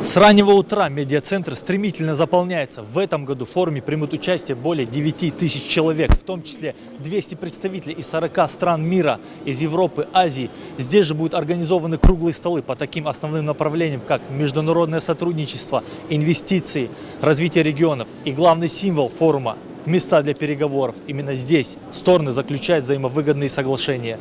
С раннего утра медиацентр стремительно заполняется. В этом году в форуме примут участие более 9 тысяч человек, в том числе 200 представителей из 40 стран мира, из Европы, Азии. Здесь же будут организованы круглые столы по таким основным направлениям, как международное сотрудничество, инвестиции, развитие регионов. И главный символ форума – места для переговоров. Именно здесь стороны заключают взаимовыгодные соглашения.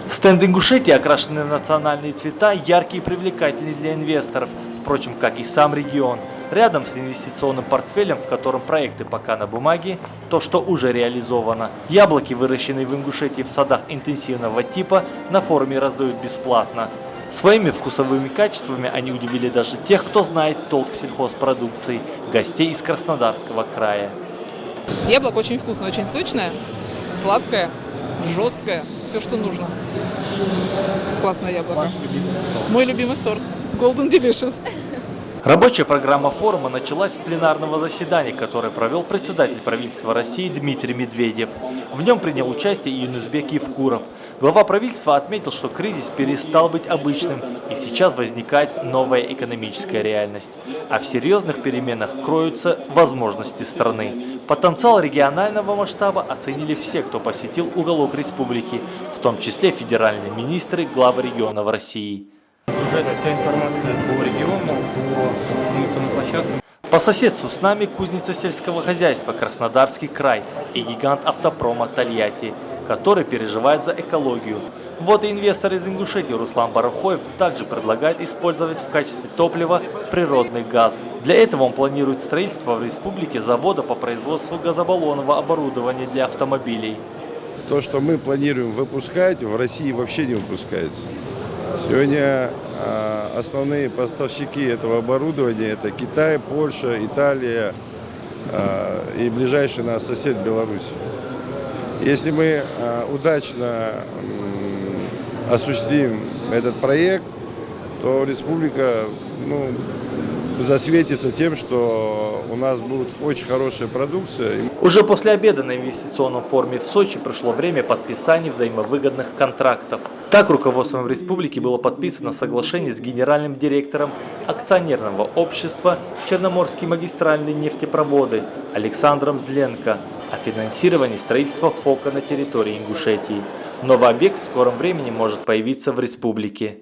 Стенд Ингушетии, окрашенный в национальные цвета, яркий и привлекательный для инвесторов. Впрочем, как и сам регион. Рядом с инвестиционным портфелем, в котором проекты пока на бумаге, то, что уже реализовано. Яблоки, выращенные в Ингушетии в садах интенсивного типа, на форуме раздают бесплатно. Своими вкусовыми качествами они удивили даже тех, кто знает толк в сельхозпродукции, гостей из Краснодарского края. Яблоко очень вкусное, очень сочное, сладкое, жесткое, все, что нужно. Классное яблоко. Мой любимый сорт. Golden Delicious. Рабочая программа форума началась с пленарного заседания, которое провел председатель правительства России Дмитрий Медведев. В нем принял участие и Юнусбек Евкуров. Глава правительства отметил, что кризис перестал быть обычным, и сейчас возникает новая экономическая реальность. А в серьезных переменах кроются возможности страны. Потенциал регионального масштаба оценили все, кто посетил уголок республики, в том числе федеральные министры, главы регионов России. Загружается вся информация по региону, по инвестиционным площадкам. По соседству с нами кузница сельского хозяйства Краснодарский край и гигант автопрома Тольятти, который переживает за экологию. Вот и инвестор из Ингушетии Руслан Барахоев также предлагает использовать в качестве топлива природный газ. Для этого он планирует строительство в республике завода по производству газобаллонного оборудования для автомобилей. То, что мы планируем выпускать, в России вообще не выпускается. Сегодня основные поставщики этого оборудования – это Китай, Польша, Италия и ближайший наш сосед Беларусь. Если мы удачно осуществим этот проект, то республика засветится тем, что у нас будет очень хорошая продукция. Уже после обеда на инвестиционном форуме в Сочи пришло время подписания взаимовыгодных контрактов. Так, руководством республики было подписано соглашение с генеральным директором акционерного общества «Черноморские магистральные нефтепроводы» Александром Зленко о финансировании строительства ФОКа на территории Ингушетии. Новый объект в скором времени может появиться в республике.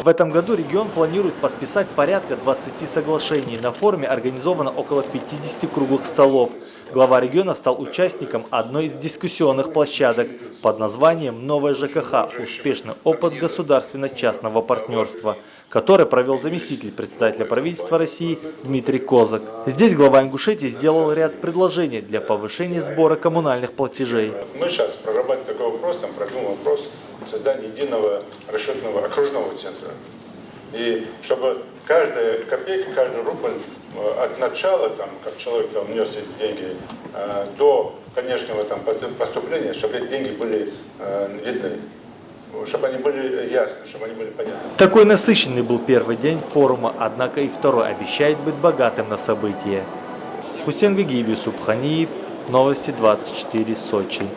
В этом году регион планирует подписать порядка 20 соглашений. На форуме организовано около 50 круглых столов. Глава региона стал участником одной из дискуссионных площадок под названием «Новая ЖКХ. Успешный опыт государственно-частного партнерства», который провел заместитель председателя правительства России Дмитрий Козак. Здесь глава Ингушетии сделал ряд предложений для повышения сбора коммунальных платежей. Мы сейчас прорабатываем такой вопрос, продумаем вопрос создания единого расчетного окружного центра. И чтобы каждая копейка, каждый рубль от начала, как человек внес эти деньги, до конечного поступления, чтобы эти деньги были видны, чтобы они были ясны, чтобы они были понятны. Такой насыщенный был первый день форума, однако и второй обещает быть богатым на события. Хусен Гагиев, Юсуп Ханиев, Новости 24, Сочи.